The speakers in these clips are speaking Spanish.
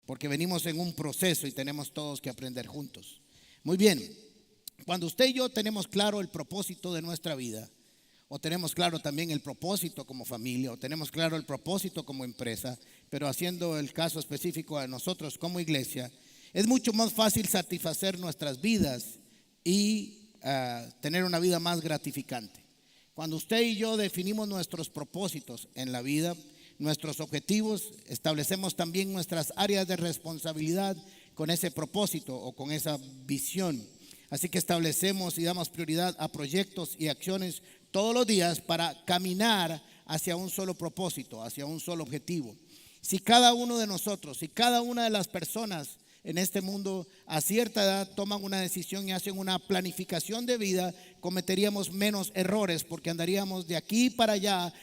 porque venimos en un proceso y tenemos todos que aprender juntos. Muy bien, cuando usted y yo tenemos claro el propósito de nuestra vida, o tenemos claro también el propósito como familia, o tenemos claro el propósito como empresa, pero haciendo el caso específico a nosotros como iglesia, es mucho más fácil satisfacer nuestras vidas y tener una vida más gratificante. Cuando usted y yo definimos nuestros propósitos en la vida, nuestros objetivos, establecemos también nuestras áreas de responsabilidad con ese propósito o con esa visión. Así que establecemos y damos prioridad a proyectos y acciones todos los días para caminar hacia un solo propósito, hacia un solo objetivo. Si cada uno de nosotros, si cada una de las personas en este mundo a cierta edad toman una decisión y hacen una planificación de vida, cometeríamos menos errores porque andaríamos de aquí para allá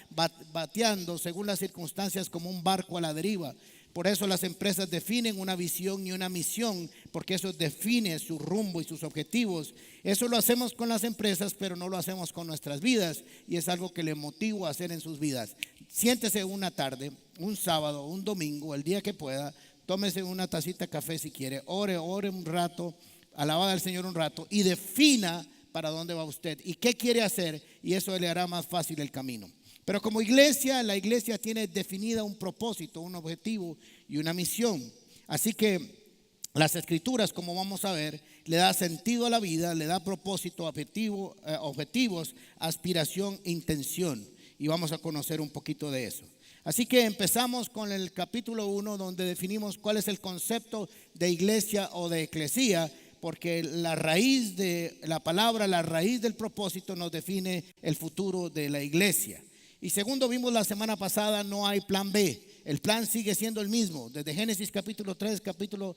bateando según las circunstancias como un barco a la deriva. Por eso las empresas definen una visión y una misión, porque eso define su rumbo y sus objetivos. Eso lo hacemos con las empresas, pero no lo hacemos con nuestras vidas, y es algo que le motivo a hacer en sus vidas. Siéntese una tarde, un sábado, un domingo, el día que pueda, tómese una tacita de café si quiere, ore un rato, alaba al Señor un rato y defina para dónde va usted y qué quiere hacer, y eso le hará más fácil el camino. Pero como iglesia, la iglesia tiene definida un propósito, un objetivo y una misión. Así que las escrituras, como vamos a ver, le da sentido a la vida, le da propósito, objetivos, aspiración, intención. Y vamos a conocer un poquito de eso. Así que empezamos con el capítulo 1, donde definimos cuál es el concepto de iglesia o de eclesía, porque la raíz de la palabra, la raíz del propósito nos define el futuro de la iglesia. Y segundo, vimos la semana pasada, no hay plan B. El plan sigue siendo el mismo. Desde Génesis capítulo 3, capítulo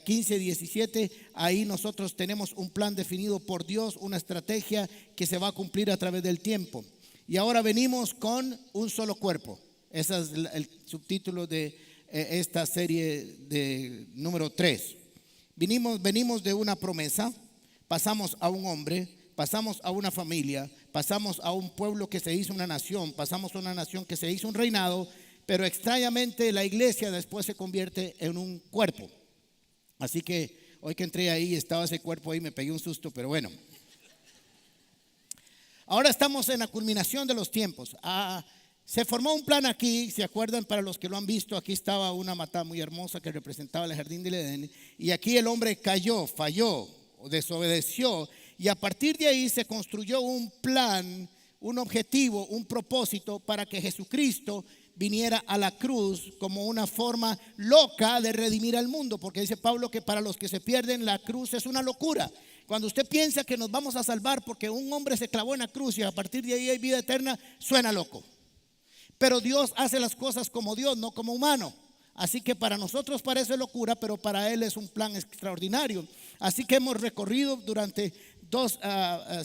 15, 17, ahí nosotros tenemos un plan definido por Dios, una estrategia que se va a cumplir a través del tiempo. Y ahora venimos con un solo cuerpo. Ese es el subtítulo de esta serie de número 3. Venimos de una promesa, pasamos a un hombre, pasamos a una familia, pasamos a un pueblo que se hizo una nación, pasamos a una nación que se hizo un reinado, pero extrañamente la iglesia después se convierte en un cuerpo. Así que hoy que entré ahí, estaba ese cuerpo ahí, me pegué un susto, pero bueno. Ahora estamos en la culminación de los tiempos. Se formó un plan aquí, ¿se acuerdan? Para los que lo han visto, aquí estaba una mata muy hermosa que representaba el jardín del Edén, y aquí el hombre cayó, falló, desobedeció, y a partir de ahí se construyó un plan, un objetivo, un propósito para que Jesucristo viniera a la cruz como una forma loca de redimir al mundo, porque dice Pablo que para los que se pierden la cruz es una locura. Cuando usted piensa que nos vamos a salvar porque un hombre se clavó en la cruz y a partir de ahí hay vida eterna, suena loco. Pero Dios hace las cosas como Dios, no como humano. Así que para nosotros parece locura, pero para Él es un plan extraordinario. Así que hemos recorrido durante 2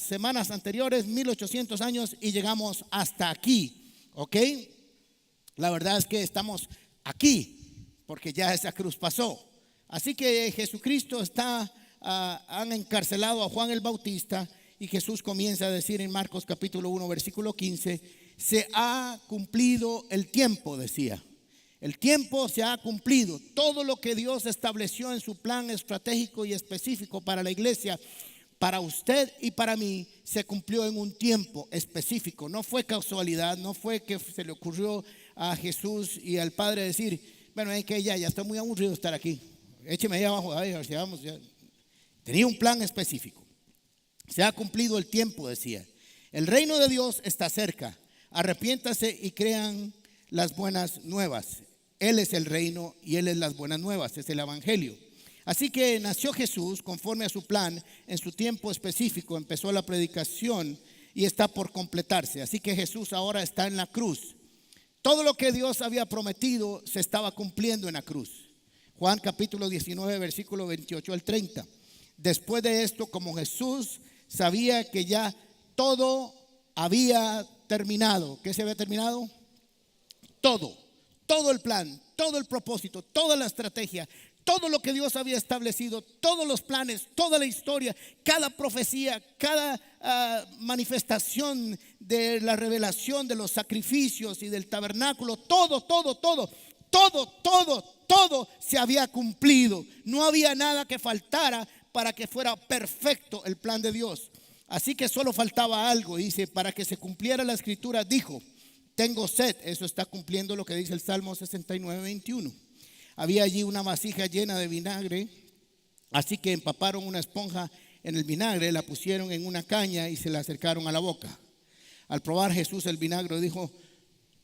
semanas anteriores 1800 años y llegamos hasta aquí, ¿ok? La verdad es que estamos aquí porque ya esa cruz pasó. Así que Jesucristo han encarcelado a Juan el Bautista y Jesús comienza a decir en Marcos capítulo 1 versículo 15, se ha cumplido el tiempo, decía. El tiempo se ha cumplido. Todo lo que Dios estableció en su plan estratégico y específico para la iglesia, para usted y para mí, se cumplió en un tiempo específico. No fue casualidad, no fue que se le ocurrió a Jesús y al Padre decir, bueno, es que ya estoy muy aburrido de estar aquí. Écheme ahí abajo, a ver si vamos. Ya. Tenía un plan específico. Se ha cumplido el tiempo, decía. El reino de Dios está cerca. Arrepiéntase y crean las buenas nuevas. Él es el reino y Él es las buenas nuevas, es el evangelio. Así que nació Jesús conforme a su plan en su tiempo específico. Empezó la predicación y está por completarse. Así que Jesús ahora está en la cruz. Todo lo que Dios había prometido se estaba cumpliendo en la cruz. Juan capítulo 19 versículo 28 al 30. Después de esto, como Jesús sabía que ya todo había terminado. ¿Qué se había terminado? Todo el plan, todo el propósito, toda la estrategia, todo lo que Dios había establecido, todos los planes, toda la historia, cada profecía, cada manifestación de la revelación de los sacrificios y del tabernáculo, todo Todo se había cumplido. No había nada que faltara para que fuera perfecto el plan de Dios. Así que solo faltaba algo. Dice, para que se cumpliera la escritura, dijo, tengo sed. Eso está cumpliendo lo que dice el Salmo 69:21. Había allí una vasija llena de vinagre, así que empaparon una esponja en el vinagre, la pusieron en una caña y se la acercaron a la boca. Al probar Jesús el vinagre dijo,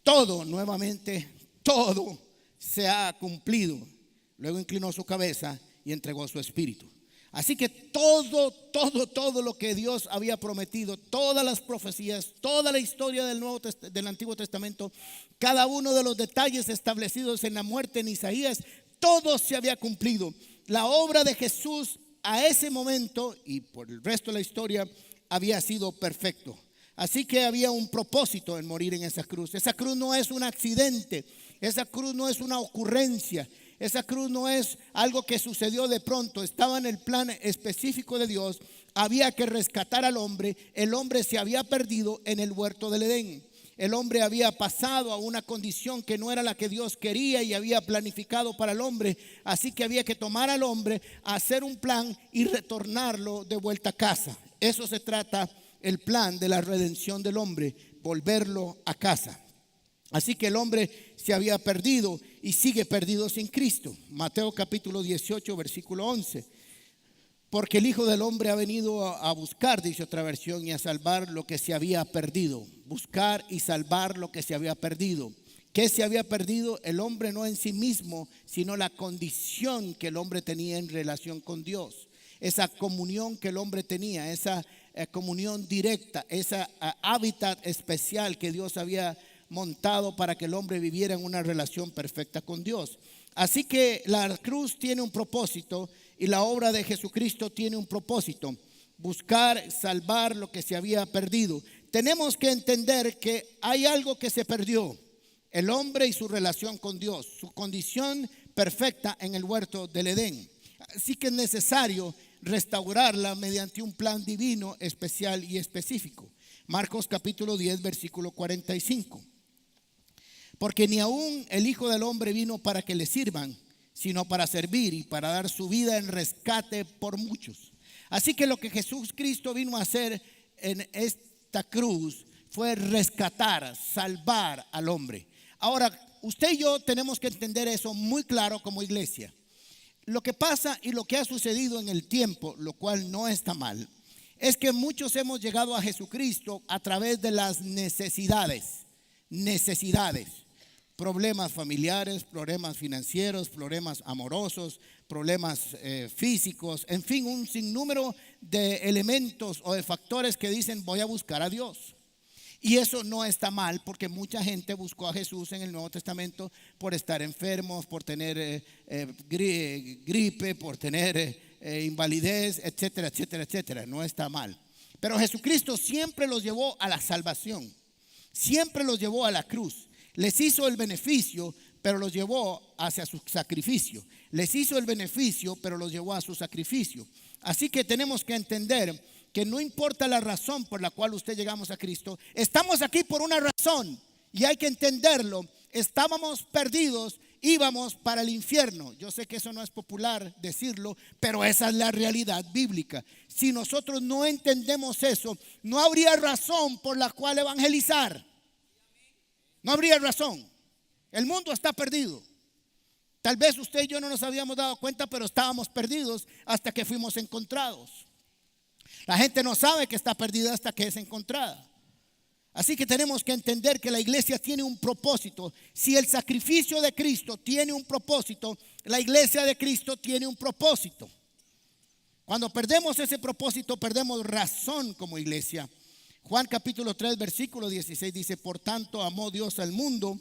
todo, nuevamente, todo se ha cumplido. Luego inclinó su cabeza y entregó su espíritu. Así que todo lo que Dios había prometido, todas las profecías, toda la historia del Antiguo Testamento, cada uno de los detalles establecidos en la muerte en Isaías, todo se había cumplido. La obra de Jesús a ese momento y por el resto de la historia había sido perfecto. Así que había un propósito en morir en esa cruz. Esa cruz no es un accidente, esa cruz no es una ocurrencia. Esa cruz no es algo que sucedió de pronto, estaba en el plan específico de Dios. Había que rescatar al hombre. El hombre se había perdido en el huerto del Edén. El hombre había pasado a una condición que no era la que Dios quería y había planificado para el hombre. Así que había que tomar al hombre, hacer un plan y retornarlo de vuelta a casa. Eso se trata el plan de la redención del hombre, volverlo a casa. Así que el hombre se había perdido y sigue perdido sin Cristo. Mateo capítulo 18, versículo 11. Porque el Hijo del Hombre ha venido a buscar, dice otra versión, y a salvar lo que se había perdido. Buscar y salvar lo que se había perdido. ¿Qué se había perdido? El hombre no en sí mismo, sino la condición que el hombre tenía en relación con Dios. Esa comunión que el hombre tenía, esa comunión directa, esa hábitat especial que Dios había montado para que el hombre viviera en una relación perfecta con Dios. Así que la cruz tiene un propósito y la obra de Jesucristo tiene un propósito: buscar, salvar lo que se había perdido. Tenemos que entender que hay algo que se perdió: el hombre y su relación con Dios, su condición perfecta en el huerto del Edén. Así que es necesario restaurarla mediante un plan divino especial y específico. Marcos capítulo 10, versículo 45. Porque ni aún el Hijo del Hombre vino para que le sirvan, sino para servir y para dar su vida en rescate por muchos. Así que lo que Jesucristo vino a hacer en esta cruz fue rescatar, salvar al hombre. Ahora, usted y yo tenemos que entender eso muy claro como iglesia. Lo que pasa y lo que ha sucedido en el tiempo, lo cual no está mal, es que muchos hemos llegado a Jesucristo a través de las necesidades. Problemas familiares, problemas financieros, problemas amorosos, problemas físicos, en fin, un sinnúmero de elementos o de factores que dicen voy a buscar a Dios. Y eso no está mal, porque mucha gente buscó a Jesús en el Nuevo Testamento por estar enfermos, por tener gripe, por tener invalidez, etcétera, etcétera, etcétera. No está mal. Pero Jesucristo siempre los llevó a la salvación, siempre los llevó a la cruz. Les hizo el beneficio, pero los llevó hacia su sacrificio. Les hizo el beneficio, pero los llevó a su sacrificio. Así que tenemos que entender que no importa la razón por la cual usted llegamos a Cristo, estamos aquí por una razón y hay que entenderlo. Estábamos perdidos, íbamos para el infierno. Yo sé que eso no es popular decirlo, pero esa es la realidad bíblica. Si nosotros no entendemos eso, no habría razón por la cual evangelizar. No habría razón. El mundo está perdido. Tal vez usted y yo no nos habíamos dado cuenta, pero estábamos perdidos hasta que fuimos encontrados. La gente no sabe que está perdida hasta que es encontrada. Así que tenemos que entender que la iglesia tiene un propósito. Si el sacrificio de Cristo tiene un propósito, la iglesia de Cristo tiene un propósito. Cuando perdemos ese propósito, perdemos razón como iglesia. Juan capítulo 3, versículo 16 dice: por tanto amó Dios al mundo,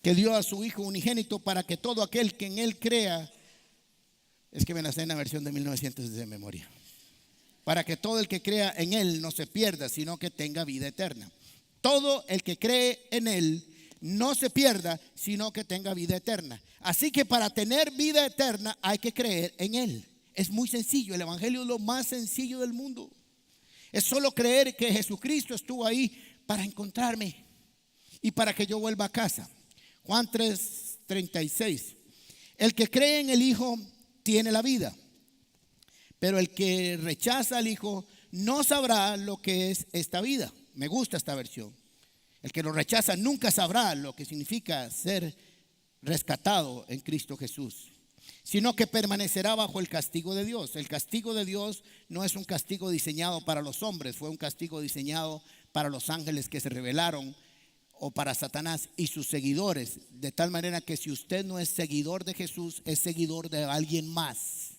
que dio a su Hijo unigénito, para que todo aquel que en Él crea, es que me la sé en la versión de 1900 de memoria, para que todo el que crea en Él no se pierda, sino que tenga vida eterna. Todo el que cree en Él no se pierda, sino que tenga vida eterna. Así que para tener vida eterna hay que creer en Él. Es muy sencillo, el evangelio es lo más sencillo del mundo. Es solo creer que Jesucristo estuvo ahí para encontrarme y para que yo vuelva a casa. Juan 3, 36. El que cree en el Hijo tiene la vida, pero el que rechaza al Hijo no sabrá lo que es esta vida. Me gusta esta versión. El que lo rechaza nunca sabrá lo que significa ser rescatado en Cristo Jesús, sino que permanecerá bajo el castigo de Dios. El castigo de Dios no es un castigo diseñado para los hombres, fue un castigo diseñado para los ángeles que se rebelaron, o para Satanás y sus seguidores, de tal manera que si usted no es seguidor de Jesús, es seguidor de alguien más.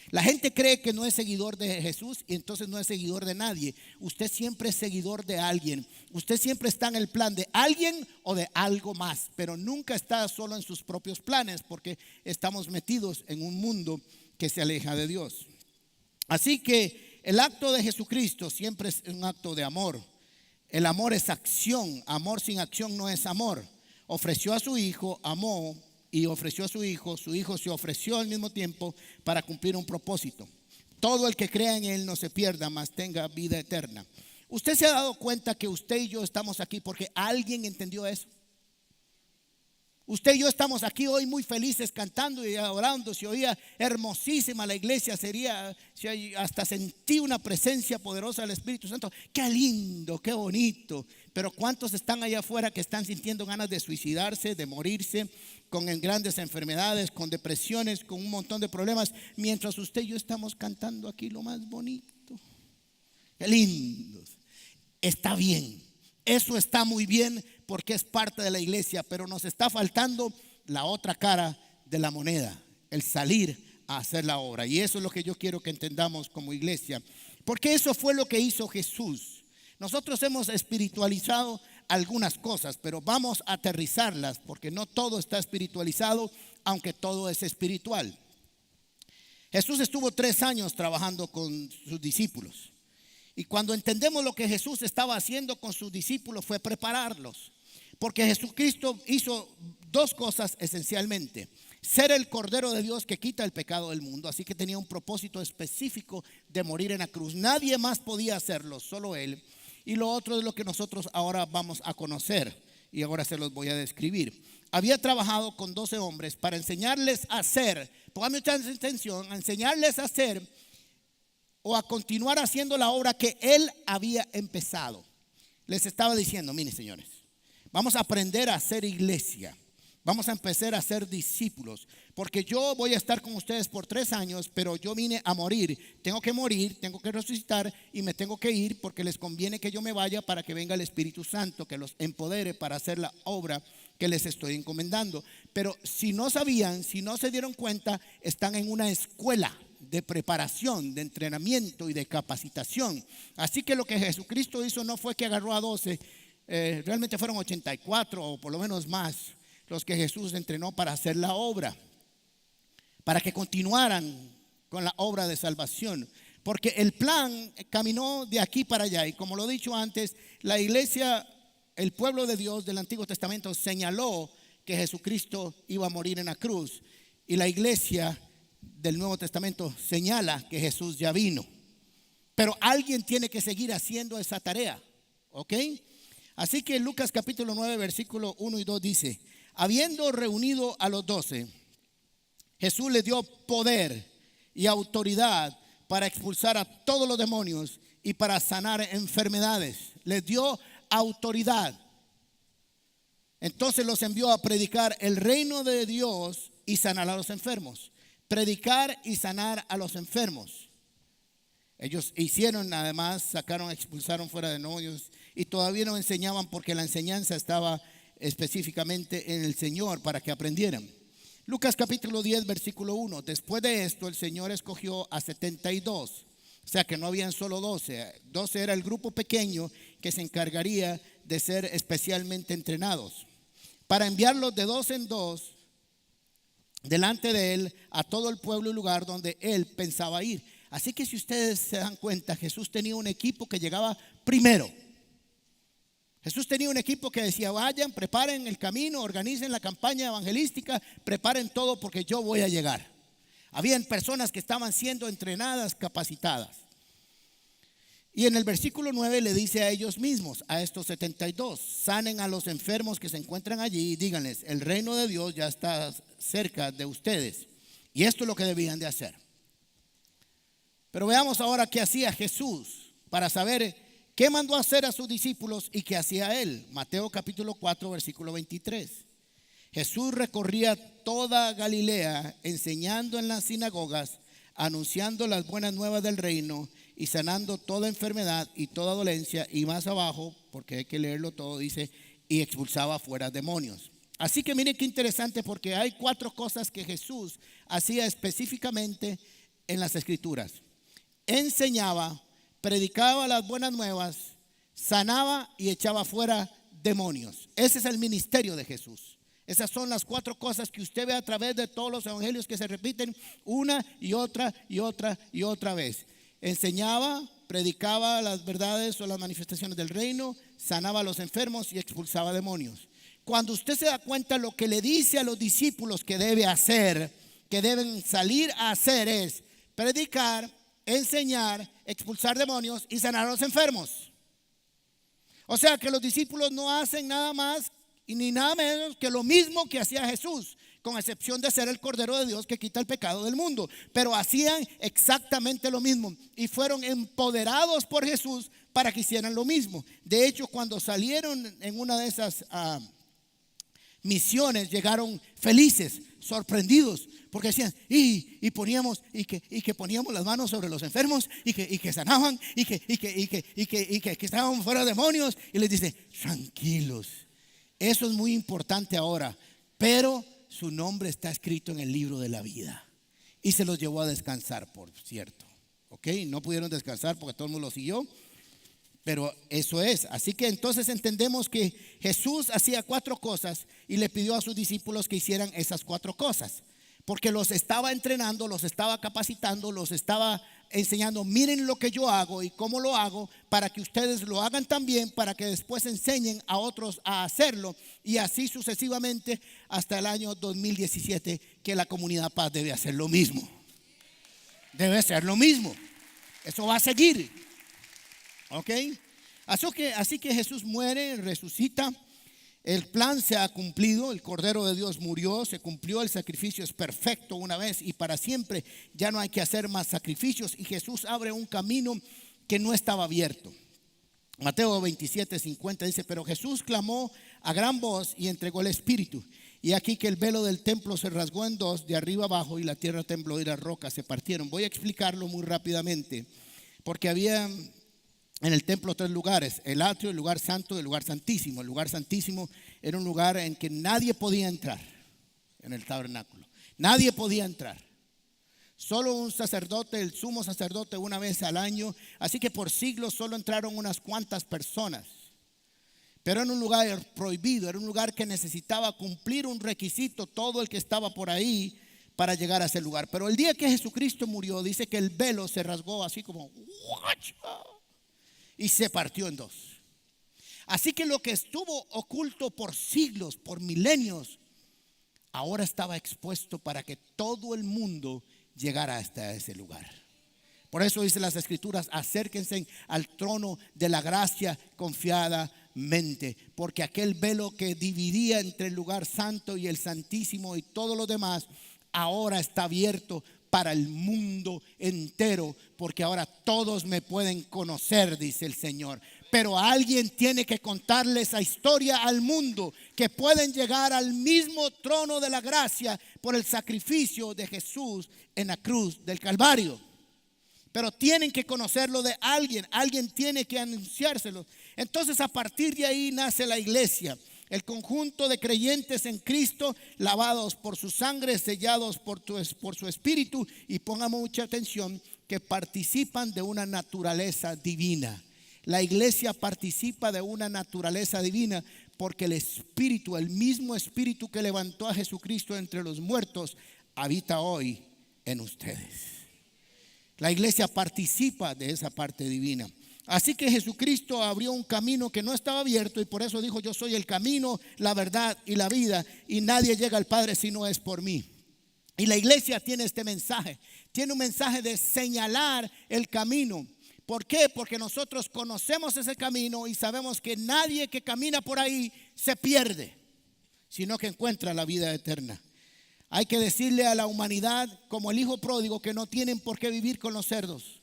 La gente cree que no es seguidor de Jesús y entonces no es seguidor de nadie. Usted siempre es seguidor de alguien. Usted siempre está en el plan de alguien o de algo más, pero nunca está solo en sus propios planes, porque estamos metidos en un mundo que se aleja de Dios. Así que el acto de Jesucristo siempre es un acto de amor. El amor es acción. Amor sin acción no es amor. Ofreció a su Hijo, amó y ofreció a su Hijo. Su Hijo se ofreció al mismo tiempo para cumplir un propósito. Todo el que crea en Él no se pierda, mas tenga vida eterna. ¿Usted se ha dado cuenta que usted y yo estamos aquí porque alguien entendió eso? Usted y yo estamos aquí hoy muy felices cantando y adorando. Se oía hermosísima la iglesia, hasta sentí una presencia poderosa del Espíritu Santo. Qué lindo, qué bonito. Pero ¿cuántos están allá afuera que están sintiendo ganas de suicidarse, de morirse, con grandes enfermedades, con depresiones, con un montón de problemas, mientras usted y yo estamos cantando aquí lo más bonito? Qué lindos. Está bien, eso está muy bien, porque es parte de la iglesia, pero nos está faltando la otra cara de la moneda, el salir a hacer la obra. Y eso es lo que yo quiero que entendamos como iglesia, porque eso fue lo que hizo Jesús. Nosotros hemos espiritualizado algunas cosas, pero vamos a aterrizarlas, porque no todo está espiritualizado, aunque todo es espiritual. Jesús estuvo 3 años trabajando con sus discípulos, y cuando entendemos lo que Jesús estaba haciendo con sus discípulos fue prepararlos. Porque Jesucristo hizo 2 cosas esencialmente: ser el Cordero de Dios que quita el pecado del mundo. Así que tenía un propósito específico de morir en la cruz. Nadie más podía hacerlo, solo Él. Y lo otro es lo que nosotros ahora vamos a conocer, y ahora se los voy a describir. Había trabajado con 12 hombres para enseñarles a hacer, póngame ustedes atención, a enseñarles a hacer o a continuar haciendo la obra que Él había empezado. Les estaba diciendo: miren, señores, vamos a aprender a hacer iglesia. Vamos a empezar a ser discípulos, porque yo voy a estar con ustedes por 3 años, pero yo vine a morir. Tengo que morir, tengo que resucitar y me tengo que ir, porque les conviene que yo me vaya para que venga el Espíritu Santo, que los empodere para hacer la obra que les estoy encomendando. Pero si no sabían, si no se dieron cuenta, están en una escuela de preparación, de entrenamiento y de capacitación. Así que lo que Jesucristo hizo no fue que agarró a 12, realmente fueron 84 o por lo menos más los que Jesús entrenó para hacer la obra, para que continuaran con la obra de salvación. Porque el plan caminó de aquí para allá, y como lo he dicho antes, la iglesia, el pueblo de Dios del Antiguo Testamento señaló que Jesucristo iba a morir en la cruz, y la iglesia del Nuevo Testamento señala que Jesús ya vino. Pero alguien tiene que seguir haciendo esa tarea, ¿ok? Así que Lucas capítulo 9 versículo 1 y 2 dice: habiendo reunido a los 12, Jesús les dio poder y autoridad para expulsar a todos los demonios y para sanar enfermedades. Les dio autoridad. Entonces los envió a predicar el reino de Dios y sanar a los enfermos. Predicar y sanar a los enfermos. Ellos hicieron, además, expulsaron fuera demonios, y todavía no enseñaban, porque la enseñanza estaba específicamente en el Señor para que aprendieran. Lucas capítulo 10 versículo 1: después de esto el Señor escogió a 72. O sea que no habían solo 12. 12 era el grupo pequeño que se encargaría de ser especialmente entrenados, para enviarlos de 2 en 2 delante de Él a todo el pueblo y lugar donde Él pensaba ir. Así que si ustedes se dan cuenta, Jesús tenía un equipo que llegaba primero. Jesús tenía un equipo que decía: vayan, preparen el camino, organicen la campaña evangelística, preparen todo, porque yo voy a llegar. Habían personas que estaban siendo entrenadas, capacitadas. Y en el versículo 9 le dice a ellos mismos, a estos 72, sanen a los enfermos que se encuentran allí y díganles, el reino de Dios ya está cerca de ustedes. Y esto es lo que debían de hacer. Pero veamos ahora qué hacía Jesús para saber qué mandó a hacer a sus discípulos y qué hacía él. Mateo capítulo 4, versículo 23. Jesús recorría toda Galilea, enseñando en las sinagogas, anunciando las buenas nuevas del reino y sanando toda enfermedad y toda dolencia. Y más abajo, porque hay que leerlo todo, dice, y expulsaba fuera demonios. Así que miren qué interesante, porque hay 4 cosas que Jesús hacía específicamente en las Escrituras. Enseñaba, predicaba las buenas nuevas, sanaba y echaba fuera demonios. Ese es el ministerio de Jesús. Esas son las 4 cosas que usted ve a través de todos los evangelios, que se repiten una y otra y otra y otra vez. Enseñaba, predicaba las verdades o las manifestaciones del reino, sanaba a los enfermos y expulsaba demonios. Cuando usted se da cuenta, lo que le dice a los discípulos que debe hacer, que deben salir a hacer, es predicar, enseñar, expulsar demonios y sanar a los enfermos. O sea que los discípulos no hacen nada más y ni nada menos que lo mismo que hacía Jesús, con excepción de ser el Cordero de Dios que quita el pecado del mundo. Pero hacían exactamente lo mismo y fueron empoderados por Jesús para que hicieran lo mismo. De hecho, cuando salieron en una de esas misiones, llegaron felices, sorprendidos, porque decían, y poníamos que poníamos las manos sobre los enfermos y que sanaban y que estaban fuera de demonios. Y les dice, tranquilos, eso es muy importante ahora, pero su nombre está escrito en el libro de la vida. Y se los llevó a descansar, por cierto. ¿Ok? No pudieron descansar porque todo el mundo lo siguió, pero eso es. Así que entonces entendemos que Jesús hacía 4 cosas y le pidió a sus discípulos que hicieran esas 4 cosas, porque los estaba entrenando, los estaba capacitando, los estaba enseñando. Miren lo que yo hago y cómo lo hago, para que ustedes lo hagan también, para que después enseñen a otros a hacerlo, y así sucesivamente hasta el año 2017, que la Comunidad Paz debe hacer lo mismo. Debe ser lo mismo. Eso va a seguir. ¿Ok? Así que Jesús muere, resucita. El plan se ha cumplido, el Cordero de Dios murió, se cumplió, el sacrificio es perfecto una vez y para siempre. Ya no hay que hacer más sacrificios y Jesús abre un camino que no estaba abierto. Mateo 27:50 dice, pero Jesús clamó a gran voz y entregó el Espíritu. Y aquí que el velo del templo se rasgó en 2, de arriba abajo, y la tierra tembló y las rocas se partieron. Voy a explicarlo muy rápidamente, porque había en el templo 3 lugares: el atrio, el lugar santo y el lugar santísimo. El lugar santísimo era un lugar en que nadie podía entrar en el tabernáculo. Nadie podía entrar. Solo un sacerdote, el sumo sacerdote, una vez al año. Así que por siglos solo entraron unas cuantas personas. Pero era un lugar prohibido, era un lugar que necesitaba cumplir un requisito todo el que estaba por ahí para llegar a ese lugar. Pero el día que Jesucristo murió, dice que el velo se rasgó así como y se partió en 2. Así que lo que estuvo oculto por siglos, por milenios, ahora estaba expuesto para que todo el mundo llegara hasta ese lugar. Por eso dice las Escrituras, acérquense al trono de la gracia confiadamente, porque aquel velo que dividía entre el lugar santo y el santísimo y todo lo demás, ahora está abierto para el mundo entero, porque ahora todos me pueden conocer, dice el Señor. Pero alguien tiene que contarle esa historia al mundo, que pueden llegar al mismo trono de la gracia por el sacrificio de Jesús en la cruz del Calvario. Pero tienen que conocerlo de alguien, alguien tiene que anunciárselo. Entonces a partir de ahí nace la iglesia, el conjunto de creyentes en Cristo, lavados por su sangre, sellados por su espíritu, y pongamos mucha atención, que participan de una naturaleza divina. La iglesia participa de una naturaleza divina porque el Espíritu, el mismo Espíritu que levantó a Jesucristo entre los muertos, habita hoy en ustedes. La iglesia participa de esa parte divina. Así que Jesucristo abrió un camino que no estaba abierto, y por eso dijo: yo soy el camino, la verdad y la vida, y nadie llega al Padre si no es por mí. Y la iglesia tiene este mensaje, tiene un mensaje de señalar el camino. ¿Por qué? Porque nosotros conocemos ese camino y sabemos que nadie que camina por ahí se pierde, sino que encuentra la vida eterna. Hay que decirle a la humanidad, como el hijo pródigo, que no tienen por qué vivir con los cerdos,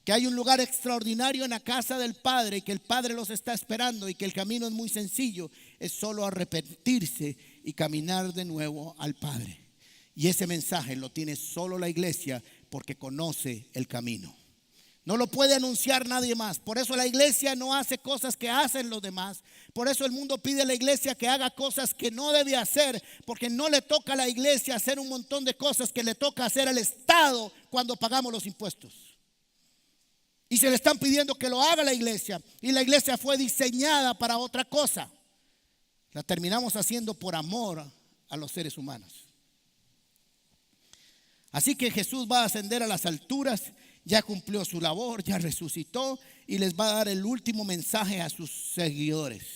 que hay un lugar extraordinario en la casa del Padre y que el Padre los está esperando y que el camino es muy sencillo, es solo arrepentirse y caminar de nuevo al Padre. Y ese mensaje lo tiene solo la iglesia porque conoce el camino. No lo puede anunciar nadie más. Por eso la iglesia no hace cosas que hacen los demás. Por eso el mundo pide a la iglesia que haga cosas que no debe hacer, porque no le toca a la iglesia hacer un montón de cosas que le toca hacer al Estado cuando pagamos los impuestos. Y se le están pidiendo que lo haga la iglesia. Y la iglesia fue diseñada para otra cosa. La terminamos haciendo por amor a los seres humanos. Así que Jesús va a ascender a las alturas. Ya cumplió su labor, ya resucitó y les va a dar el último mensaje a sus seguidores.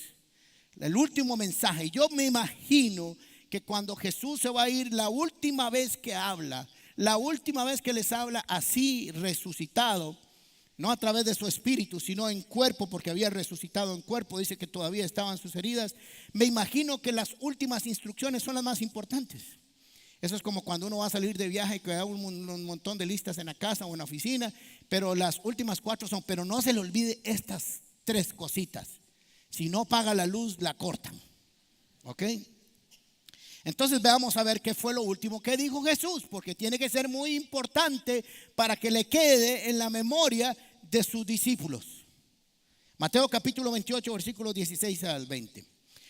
El último mensaje. Yo me imagino que cuando Jesús se va a ir, la última vez que habla, la última vez que les habla así resucitado, no a través de su espíritu, sino en cuerpo, porque había resucitado en cuerpo, dice que todavía estaban sus heridas. Me imagino que las últimas instrucciones son las más importantes. Eso es como cuando uno va a salir de viaje y queda un montón de listas en la casa o en la oficina, pero las últimas 4 son, pero no se le olvide estas 3 cositas. Si no paga la luz, la cortan. ¿Ok? Entonces veamos a ver qué fue lo último que dijo Jesús, porque tiene que ser muy importante para que le quede en la memoria de sus discípulos. Mateo capítulo 28, versículos 16 al 20.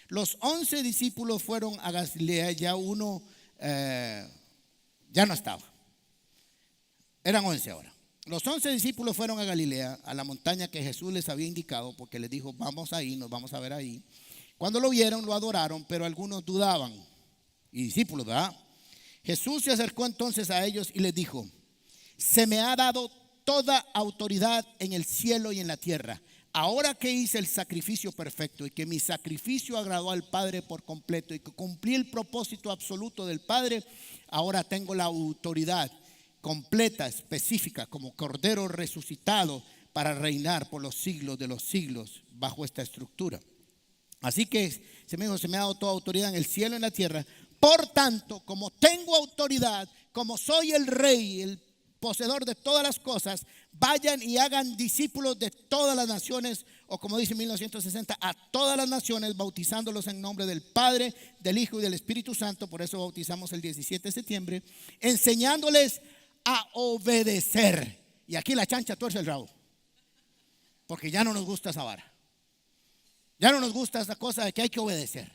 Los 11 discípulos fueron a Galilea, ya uno ya no estaba. Eran 11 ahora. Los 11 discípulos fueron a Galilea, a la montaña que Jesús les había indicado, porque les dijo, vamos ahí, nos vamos a ver ahí. Cuando lo vieron, lo adoraron, pero algunos dudaban. Y discípulos, ¿verdad? Jesús se acercó entonces a ellos y les dijo, se me ha dado toda autoridad en el cielo y en la tierra. Ahora que hice el sacrificio perfecto y que mi sacrificio agradó al Padre por completo y que cumplí el propósito absoluto del Padre, ahora tengo la autoridad completa, específica, como Cordero resucitado para reinar por los siglos de los siglos bajo esta estructura. Así que se me ha dado toda autoridad en el cielo y en la tierra. Por tanto, como tengo autoridad, como soy el rey, el poseedor de todas las cosas, vayan y hagan discípulos de todas las naciones, o como dice en 1960, a todas las naciones, bautizándolos en nombre del Padre, del Hijo y del Espíritu Santo. Por eso bautizamos el 17 de septiembre, enseñándoles a obedecer. Y aquí la chancha tuerce el rabo, porque ya no nos gusta esa vara. Ya no nos gusta esa cosa de que hay que obedecer.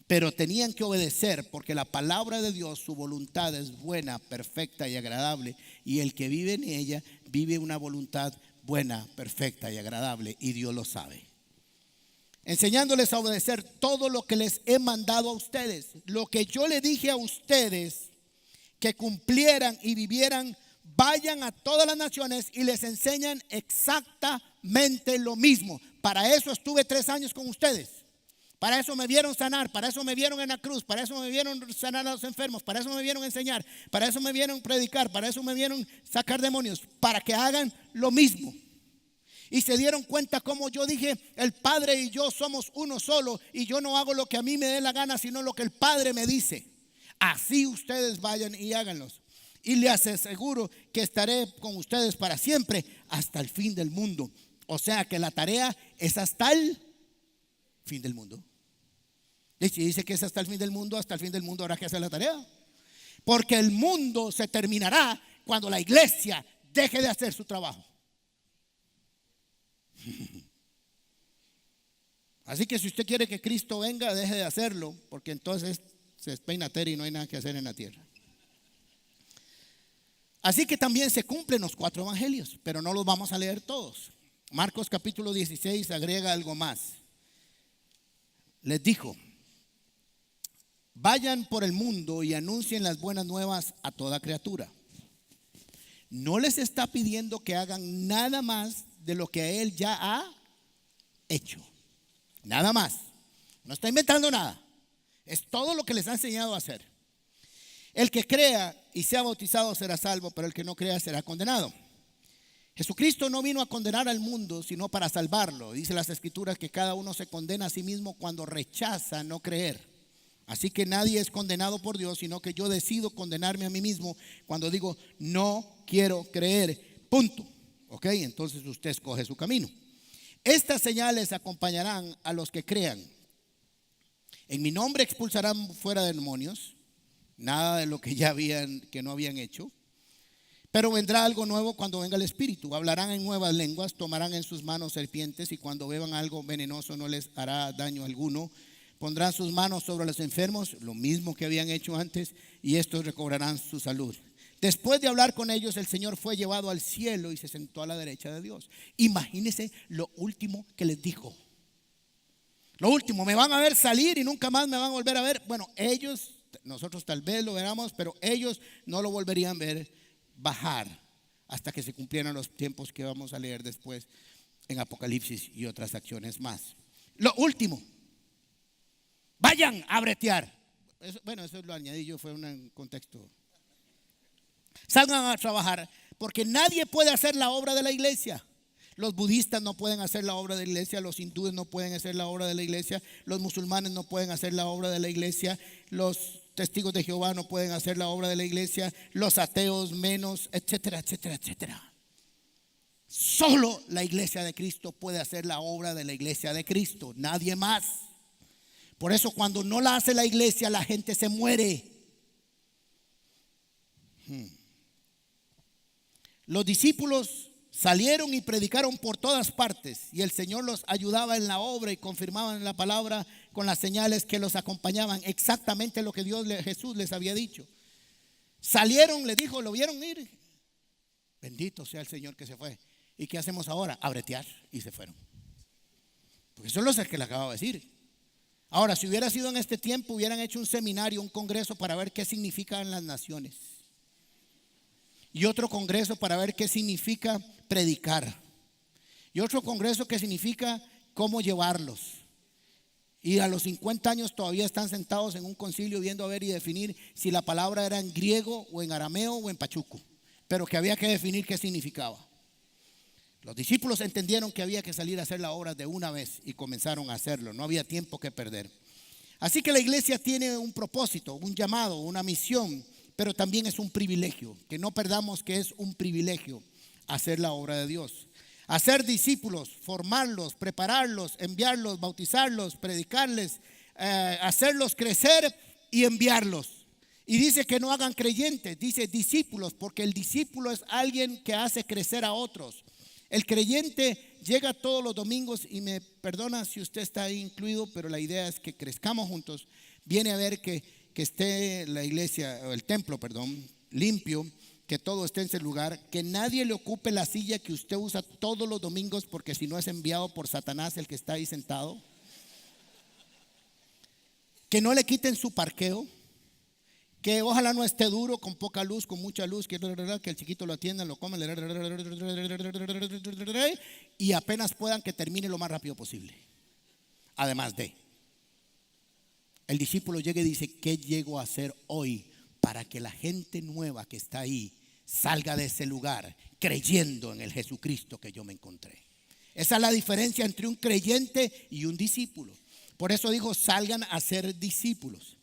Pero tenían que obedecer porque la palabra de Dios, su voluntad es buena, perfecta y agradable. Y el que vive en ella vive una voluntad buena, perfecta y agradable. Y Dios lo sabe. Enseñándoles a obedecer todo lo que les he mandado a ustedes. Lo que yo le dije a ustedes que cumplieran y vivieran, vayan a todas las naciones y les enseñan exactamente lo mismo. Para eso estuve 3 años con ustedes. Para eso me vieron sanar, para eso me vieron en la cruz, para eso me vieron sanar a los enfermos, para eso me vieron enseñar, para eso me vieron predicar, para eso me vieron sacar demonios, para que hagan lo mismo. Y se dieron cuenta como yo dije, el Padre y yo somos uno solo y yo no hago lo que a mí me dé la gana, sino lo que el Padre me dice. Así ustedes vayan y háganlos. Y les aseguro que estaré con ustedes para siempre hasta el fin del mundo. O sea que la tarea es hasta el fin del mundo. Y si dice que es hasta el fin del mundo habrá que hacer la tarea. Porque el mundo se terminará cuando la iglesia deje de hacer su trabajo. Así que si usted quiere que Cristo venga, deje de hacerlo, porque entonces se despeina tierra y no hay nada que hacer en la tierra. Así que también se cumplen los 4 evangelios, pero no los vamos a leer todos. Marcos capítulo 16 agrega algo más. Les dijo, vayan por el mundo y anuncien las buenas nuevas a toda criatura. No les está pidiendo que hagan nada más de lo que Él ya ha hecho. Nada más. No está inventando nada. Es todo lo que les ha enseñado a hacer. El que crea y sea bautizado será salvo, pero el que no crea será condenado. Jesucristo no vino a condenar al mundo, sino para salvarlo. Dice las Escrituras que cada uno se condena a sí mismo cuando rechaza no creer. Así que nadie es condenado por Dios, sino que yo decido condenarme a mí mismo cuando digo no quiero creer. Punto. Ok, entonces usted escoge su camino. Estas señales acompañarán a los que crean. En mi nombre expulsarán fuera demonios. Nada de lo que que no habían hecho. Pero vendrá algo nuevo cuando venga el Espíritu. Hablarán en nuevas lenguas, tomarán en sus manos serpientes y cuando beban algo venenoso no les hará daño alguno. Pondrán sus manos sobre los enfermos, lo mismo que habían hecho antes, y estos recobrarán su salud. Después de hablar con ellos, el Señor fue llevado al cielo y se sentó a la derecha de Dios. Imagínense lo último que les dijo. Lo último, me van a ver salir y nunca más me van a volver a ver. Bueno, nosotros tal vez lo veremos, pero ellos no lo volverían a ver bajar hasta que se cumplieran los tiempos que vamos a leer después en Apocalipsis y otras acciones más. Lo último, vayan a bretear. Eso lo añadí yo, fue un contexto. Salgan a trabajar, porque nadie puede hacer la obra de la iglesia. Los budistas no pueden hacer la obra de la iglesia, los hindúes no pueden hacer la obra de la iglesia, los musulmanes no pueden hacer la obra de la iglesia, los testigos de Jehová no pueden hacer la obra de la iglesia, los ateos menos, etcétera, etcétera, etcétera. Solo la iglesia de Cristo puede hacer la obra de la iglesia de Cristo, nadie más. Por eso cuando no la hace la iglesia, la gente se muere. Los discípulos salieron y predicaron por todas partes y el Señor los ayudaba en la obra y confirmaban la palabra con las señales que los acompañaban. Exactamente lo que Jesús les había dicho. Salieron, les dijo, lo vieron ir. Bendito sea el Señor que se fue. ¿Y qué hacemos ahora? A bretear, y se fueron. Porque eso es lo que le acababa de decir. Ahora, si hubiera sido en este tiempo, hubieran hecho un seminario, un congreso para ver qué significan las naciones. Y otro congreso para ver qué significa predicar. Y otro congreso que significa cómo llevarlos. Y a los 50 años todavía están sentados en un concilio viendo a ver y definir si la palabra era en griego o en arameo o en pachuco. Pero que había que definir qué significaba. Los discípulos entendieron que había que salir a hacer la obra de una vez y comenzaron a hacerlo. No había tiempo que perder. Así que la iglesia tiene un propósito, un llamado, una misión. Pero también es un privilegio, que no perdamos que es un privilegio hacer la obra de Dios. Hacer discípulos, formarlos, prepararlos, enviarlos, bautizarlos, predicarles, hacerlos crecer y enviarlos. Y dice que no hagan creyentes, dice discípulos, porque el discípulo es alguien que hace crecer a otros. El creyente llega todos los domingos y me perdona si usted está ahí incluido, pero la idea es que crezcamos juntos. Viene a ver que esté la iglesia, o el templo, limpio, que todo esté en ese lugar, que nadie le ocupe la silla que usted usa todos los domingos, porque si no es enviado por Satanás el que está ahí sentado. Que no le quiten su parqueo, que ojalá no esté duro, con poca luz, con mucha luz, que el chiquito lo atienda, lo come, y apenas puedan que termine lo más rápido posible. Además de el discípulo llega y dice, ¿qué llego a hacer hoy para que la gente nueva que está ahí salga de ese lugar creyendo en el Jesucristo que yo me encontré? Esa es la diferencia entre un creyente y un discípulo. Por eso dijo, salgan a ser discípulos.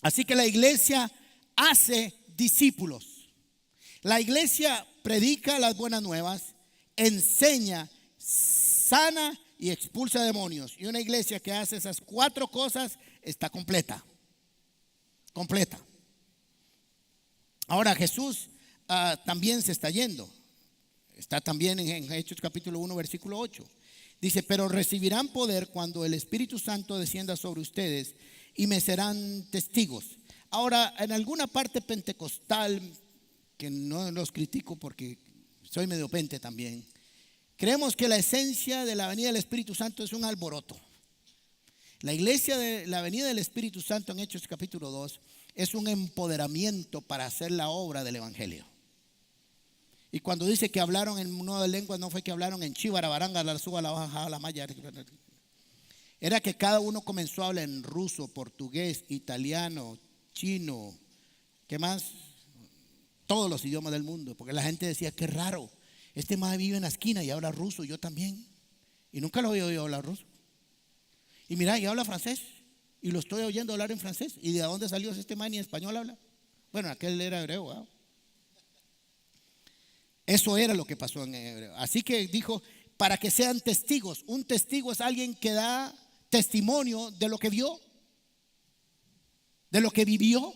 Así que la iglesia hace discípulos. La iglesia predica las buenas nuevas, enseña, sana y expulsa demonios. Y una iglesia que hace esas 4 cosas está completa. Completa. Ahora Jesús también se está yendo. Está también en Hechos capítulo 1 versículo 8. Dice, pero recibirán poder cuando el Espíritu Santo descienda sobre ustedes y me serán testigos. Ahora, en alguna parte pentecostal, que no los critico porque soy medio pente también, creemos que la esencia de la venida del Espíritu Santo es un alboroto. La iglesia de la venida del Espíritu Santo en Hechos capítulo 2 es un empoderamiento para hacer la obra del Evangelio. Y cuando dice que hablaron en nuevas lenguas, no fue que hablaron en chíbara, baranga, la suba, la baja, la maya. Era que cada uno comenzó a hablar en ruso, portugués, italiano, chino, ¿qué más? Todos los idiomas del mundo, porque la gente decía, qué raro. Este mae vive en la esquina y habla ruso, yo también. Y nunca lo había oído hablar ruso. Y mira, y habla francés. Y lo estoy oyendo hablar en francés. ¿Y de dónde salió este mae? Ni español habla. Bueno, aquel era hebreo, ¿verdad? Eso era lo que pasó en hebreo. Así que dijo, para que sean testigos. Un testigo es alguien que da testimonio de lo que vio, de lo que vivió.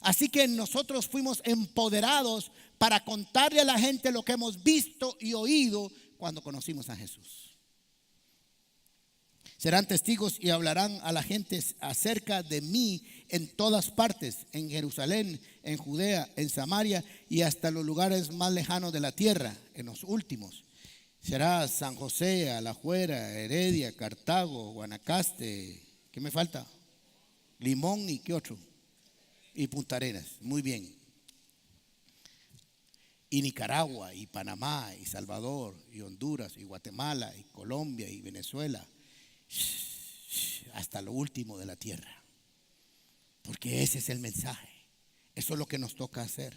Así que nosotros fuimos empoderados para contarle a la gente lo que hemos visto y oído cuando conocimos a Jesús. Serán testigos y hablarán a la gente acerca de mí en todas partes, en Jerusalén, en Judea, en Samaria y hasta los lugares más lejanos de la tierra, en los últimos. Será San José, Alajuela, Heredia, Cartago, Guanacaste, ¿qué me falta? Limón y ¿qué otro? Y Punta Arenas, muy bien. Y Nicaragua, y Panamá, y Salvador, y Honduras, y Guatemala, y Colombia, y Venezuela, hasta lo último de la tierra. Porque ese es el mensaje. Eso es lo que nos toca hacer.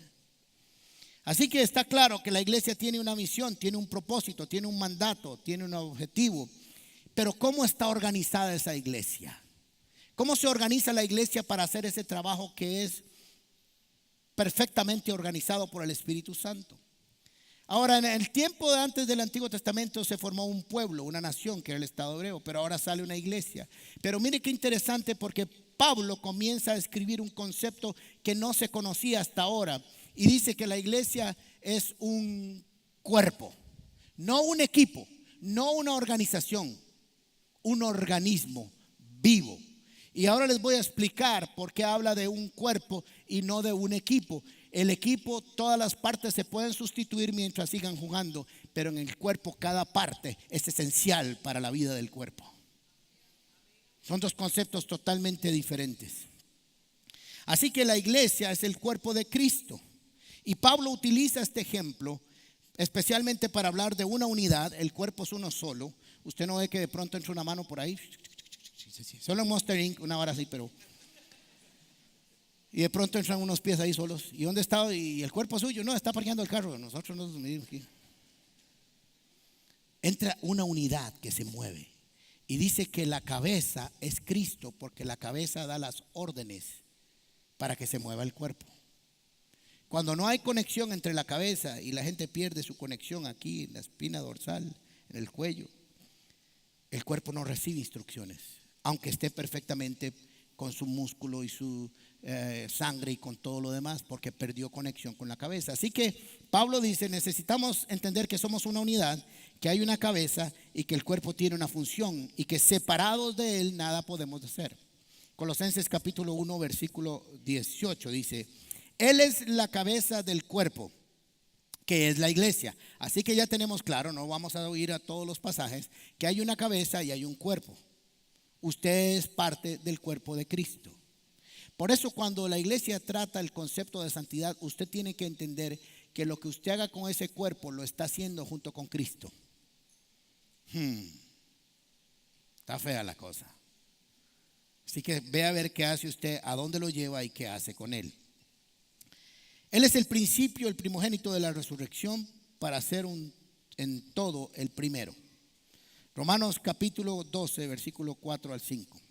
Así que está claro que la iglesia tiene una misión, tiene un propósito, tiene un mandato, tiene un objetivo. Pero ¿cómo está organizada esa iglesia? ¿Cómo se organiza la iglesia para hacer ese trabajo que es perfectamente organizado por el Espíritu Santo? Ahora, en el tiempo de antes del Antiguo Testamento se formó un pueblo, una nación que era el Estado hebreo, pero ahora sale una iglesia. Pero mire qué interesante, porque Pablo comienza a escribir un concepto que no se conocía hasta ahora y dice que la iglesia es un cuerpo, no un equipo, no una organización, un organismo vivo. Y ahora les voy a explicar por qué habla de un cuerpo y no de un equipo. El equipo, todas las partes se pueden sustituir mientras sigan jugando, pero en el cuerpo cada parte es esencial para la vida del cuerpo. Son dos conceptos totalmente diferentes. Así que la iglesia es el cuerpo de Cristo. Y Pablo utiliza este ejemplo especialmente para hablar de una unidad. El cuerpo es uno solo. Usted no ve que de pronto entra una mano por ahí. Solo en Monster Inc. una hora así, pero... Y de pronto entran unos pies ahí solos. ¿Y dónde está? Y el cuerpo suyo, no, está parqueando el carro. Nosotros nos medimos aquí. Entra una unidad que se mueve. Y dice que la cabeza es Cristo, porque la cabeza da las órdenes para que se mueva el cuerpo. Cuando no hay conexión entre la cabeza y la gente pierde su conexión aquí en la espina dorsal, en el cuello, el cuerpo no recibe instrucciones, aunque esté perfectamente con su músculo y su sangre y con todo lo demás, porque perdió conexión con la cabeza. Así que Pablo dice, necesitamos entender que somos una unidad, que hay una cabeza y que el cuerpo tiene una función y que separados de él nada podemos hacer. Colosenses capítulo 1 versículo 18 dice, él es la cabeza del cuerpo, que es la iglesia. Así que ya tenemos claro, no vamos a oír a todos los pasajes, que hay una cabeza y hay un cuerpo. Usted es parte del cuerpo de Cristo. Por eso cuando la iglesia trata el concepto de santidad, usted tiene que entender que lo que usted haga con ese cuerpo lo está haciendo junto con Cristo. Está fea la cosa. Así que ve a ver qué hace usted, a dónde lo lleva y qué hace con él. Él es el principio, el primogénito de la resurrección para ser en todo el primero. Romanos capítulo 12, versículo 4 al 5.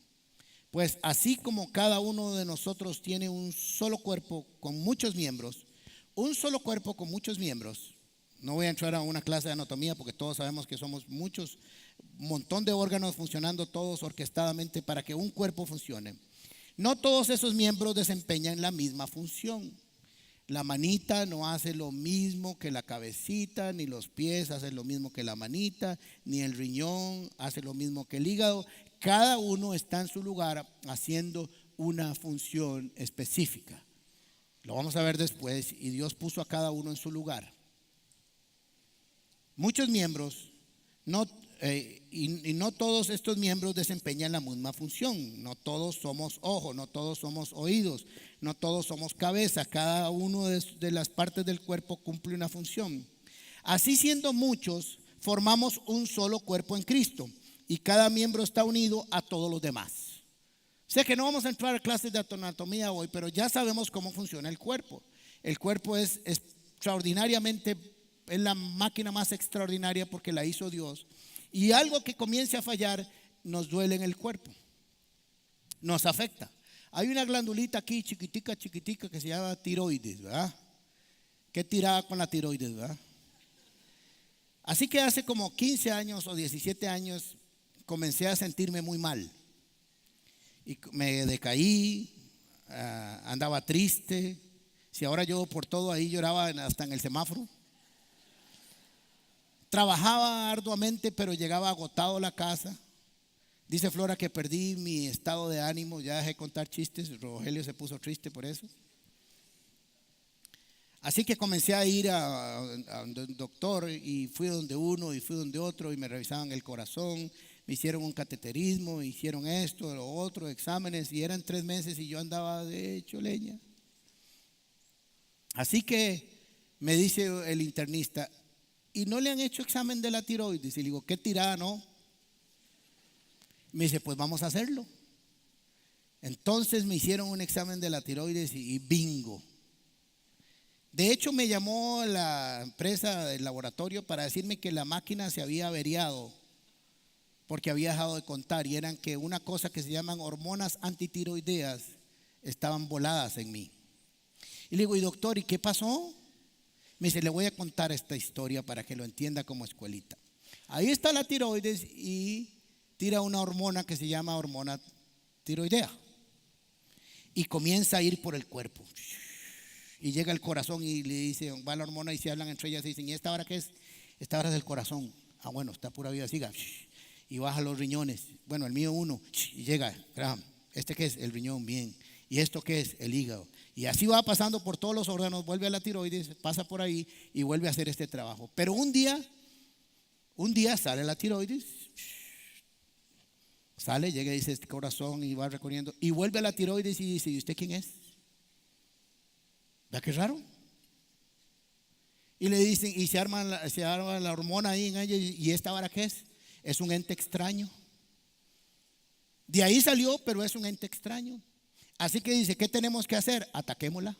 Pues así como cada uno de nosotros tiene un solo cuerpo con muchos miembros, un solo cuerpo con muchos miembros. No voy a entrar a una clase de anatomía porque todos sabemos que somos muchos, un montón de órganos funcionando todos orquestadamente para que un cuerpo funcione. No todos esos miembros desempeñan la misma función. La manita no hace lo mismo que la cabecita, ni los pies hacen lo mismo que la manita, ni el riñón hace lo mismo que el hígado. Cada uno está en su lugar haciendo una función específica. Lo vamos a ver después, y Dios puso a cada uno en su lugar. Muchos miembros, no todos estos miembros desempeñan la misma función. No todos somos ojos, no todos somos oídos, no todos somos cabeza. Cada uno de las partes del cuerpo cumple una función. Así siendo muchos, formamos un solo cuerpo en Cristo. Y cada miembro está unido a todos los demás. Sé que no vamos a entrar a clases de anatomía hoy, pero ya sabemos cómo funciona el cuerpo. El cuerpo es extraordinariamente es la máquina más extraordinaria porque la hizo Dios. Y algo que comience a fallar nos duele en el cuerpo, nos afecta. Hay una glandulita aquí chiquitica que se llama tiroides, ¿verdad? ¿Qué tiraba con la tiroides, verdad? Así que hace como 15 años o 17 años comencé a sentirme muy mal. Y me decaí, andaba triste. Si ahora yo por todo ahí lloraba hasta en el semáforo. Trabajaba arduamente, pero llegaba agotado a la casa. Dice Flora que perdí mi estado de ánimo, ya dejé de contar chistes, Rogelio se puso triste por eso. Así que comencé a ir a un doctor y fui donde uno y fui donde otro y me revisaban el corazón, me hicieron un cateterismo, me hicieron esto, lo otro, exámenes y eran 3 meses y yo andaba de hecho leña. Así que me dice el internista, ¿y no le han hecho examen de la tiroides? Y le digo, ¿qué tirada no? Me dice, pues vamos a hacerlo. Entonces me hicieron un examen de la tiroides y bingo. De hecho me llamó la empresa del laboratorio para decirme que la máquina se había averiado porque había dejado de contar y eran que una cosa que se llaman hormonas antitiroideas estaban voladas en mí. Y le digo, y doctor, ¿y qué pasó? Me dice, le voy a contar esta historia para que lo entienda como escuelita. Ahí está la tiroides y tira una hormona que se llama hormona tiroidea y comienza a ir por el cuerpo. Y llega el corazón y le dice, va la hormona y se hablan entre ellas y dicen, ¿y esta hora qué es? Esta hora es del corazón. Ah, bueno, está pura vida, siga. Y baja los riñones. Bueno, el mío uno. Y llega, Graham, ¿este qué es? El riñón, bien. ¿Y esto qué es? El hígado. Y así va pasando por todos los órganos, vuelve a la tiroides, pasa por ahí y vuelve a hacer este trabajo. Pero un día sale la tiroides, sale, llega y dice este corazón y va recorriendo y vuelve a la tiroides y dice, ¿y usted quién es? ¿Verdad que raro? Y le dicen, y se arma la hormona ahí en ella, ¿y esta vara qué es? Es un ente extraño. De ahí salió, pero es un ente extraño. Así que dice, ¿qué tenemos que hacer? Ataquémosla.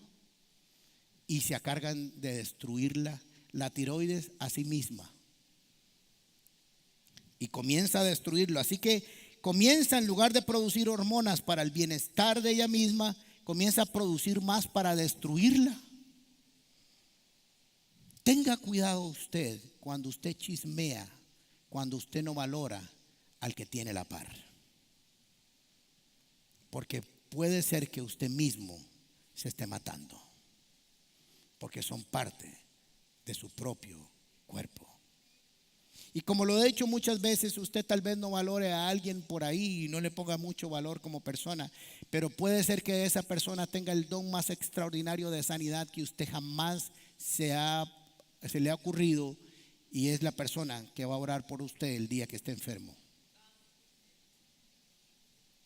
Y se encargan de destruirla, la tiroides a sí misma. Y comienza a destruirlo. Así que comienza, en lugar de producir hormonas para el bienestar de ella misma, comienza a producir más para destruirla. Tenga cuidado usted cuando usted chismea, cuando usted no valora al que tiene la par. Porque puede ser que usted mismo se esté matando, porque son parte de su propio cuerpo. Y como lo he dicho muchas veces, usted tal vez no valore a alguien por ahí y no le ponga mucho valor como persona, pero puede ser que esa persona tenga el don más extraordinario de sanidad que usted jamás se le ha ocurrido, y es la persona que va a orar por usted el día que esté enfermo.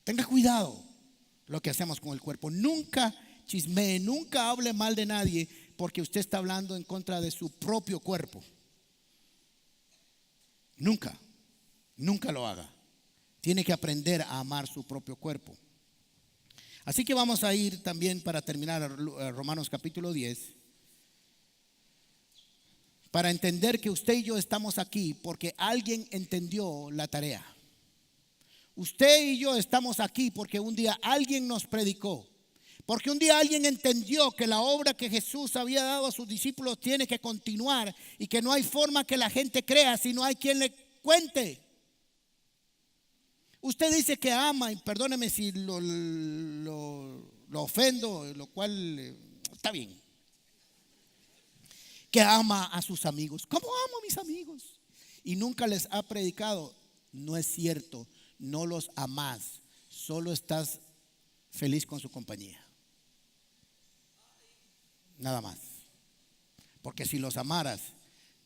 Tenga cuidado lo que hacemos con el cuerpo. Nunca chismee, nunca hable mal de nadie, porque usted está hablando en contra de su propio cuerpo. Nunca lo haga. Tiene que aprender a amar su propio cuerpo. Así que vamos a ir también para terminar a Romanos capítulo 10, para entender que usted y yo estamos aquí porque alguien entendió la tarea. Usted y yo estamos aquí porque un día alguien nos predicó, porque un día alguien entendió que la obra que Jesús había dado a sus discípulos tiene que continuar y que no hay forma que la gente crea si no hay quien le cuente. Usted dice que ama, y perdóneme si lo ofendo, lo cual está bien, que ama a sus amigos. ¿Cómo amo a mis amigos? Y nunca les ha predicado. No es cierto, no los amás, solo estás feliz con su compañía. Nada más. Porque si los amaras,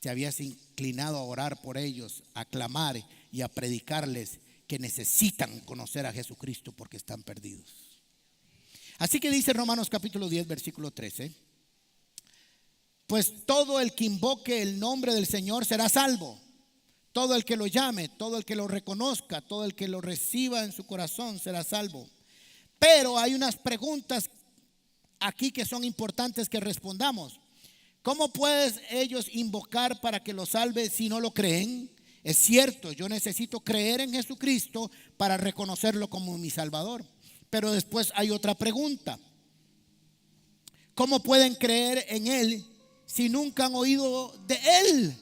te habías inclinado a orar por ellos, a clamar y a predicarles que necesitan conocer a Jesucristo porque están perdidos. Así que dice Romanos capítulo 10, versículo 13. Pues todo el que invoque el nombre del Señor será salvo. Todo el que lo llame, todo el que lo reconozca, todo el que lo reciba en su corazón será salvo. Pero hay unas preguntas aquí que son importantes que respondamos. ¿Cómo pueden ellos invocar para que los salve si no lo creen? Es cierto, yo necesito creer en Jesucristo para reconocerlo como mi Salvador. Pero después hay otra pregunta. ¿Cómo pueden creer en Él si nunca han oído de Él?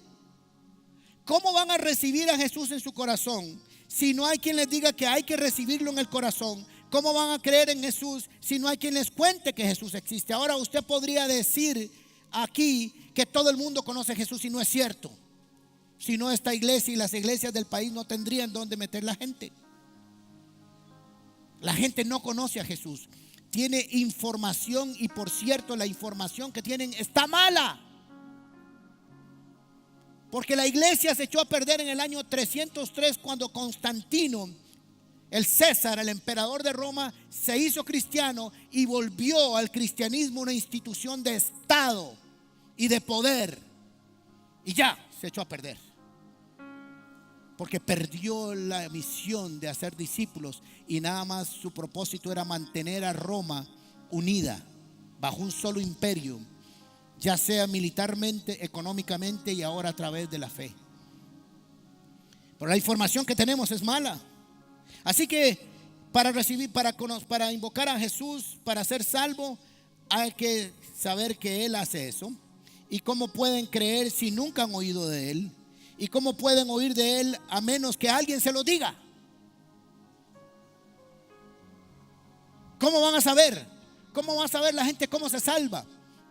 ¿Cómo van a recibir a Jesús en su corazón si no hay quien les diga que hay que recibirlo en el corazón? ¿Cómo van a creer en Jesús si no hay quien les cuente que Jesús existe? Ahora usted podría decir aquí que todo el mundo conoce a Jesús y no es cierto. Si no, esta iglesia y las iglesias del país no tendrían dónde meter la gente. La gente no conoce a Jesús. Tiene información y, por cierto, la información que tienen está mala. Porque la iglesia se echó a perder en el año 303 cuando Constantino, el César, el emperador de Roma, se hizo cristiano y volvió al cristianismo una institución de Estado y de poder. Y ya se echó a perder. Porque perdió la misión de hacer discípulos y nada más su propósito era mantener a Roma unida bajo un solo imperio, ya sea militarmente, económicamente y ahora a través de la fe. Pero la información que tenemos es mala. Así que para invocar a Jesús, para ser salvo, hay que saber que Él hace eso. ¿Y cómo pueden creer si nunca han oído de Él? ¿Y cómo pueden oír de Él a menos que alguien se lo diga? ¿Cómo van a saber? ¿Cómo va a saber la gente cómo se salva?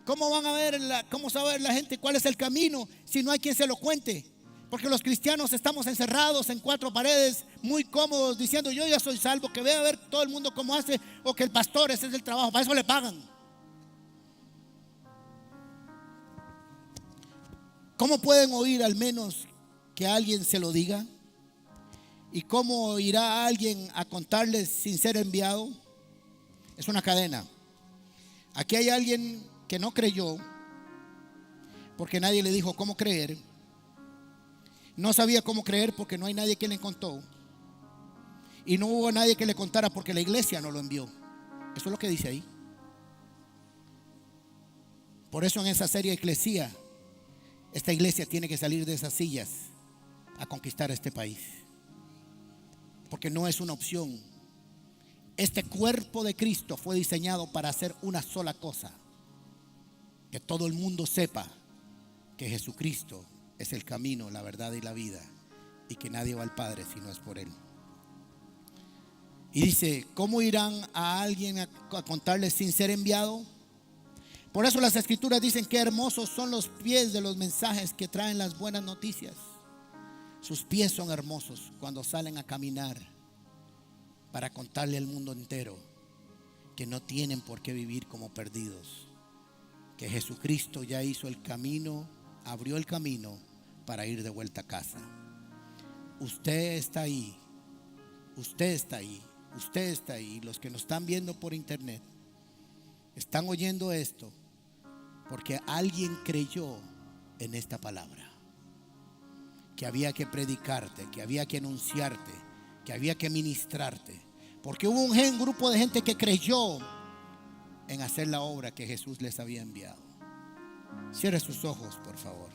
¿Cómo van a ver cómo saber la gente cuál es el camino si no hay quien se lo cuente? Porque los cristianos estamos encerrados en cuatro paredes, muy cómodos, diciendo yo ya soy salvo, que vea a ver todo el mundo cómo hace, o que el pastor, ese es el trabajo, para eso le pagan. ¿Cómo pueden oír al menos que alguien se lo diga? ¿Y cómo irá alguien a contarles sin ser enviado? Es una cadena. Aquí hay alguien que no creyó porque nadie le dijo cómo creer. No sabía cómo creer porque no hay nadie que le contó. Y no hubo nadie que le contara porque la iglesia no lo envió. Eso es lo que dice ahí. Por eso en esa serie Eclesía, esta iglesia tiene que salir de esas sillas a conquistar este país. Porque no es una opción. Este cuerpo de Cristo fue diseñado para hacer una sola cosa: que todo el mundo sepa que Jesucristo es el camino, la verdad y la vida, y que nadie va al Padre si no es por Él. Y dice, ¿cómo irán a alguien a contarles sin ser enviado? Por eso las escrituras dicen que hermosos son los pies de los mensajes que traen las buenas noticias. Sus pies son hermosos cuando salen a caminar para contarle al mundo entero que no tienen por qué vivir como perdidos, que Jesucristo ya hizo el camino, abrió el camino para ir de vuelta a casa. Usted está ahí, usted está ahí, usted está ahí. Los que nos están viendo por internet están oyendo esto porque alguien creyó en esta palabra, que había que predicarte, que había que anunciarte, que había que ministrarte, porque hubo un grupo de gente que creyó en hacer la obra que Jesús les había enviado. Cierre sus ojos, por favor.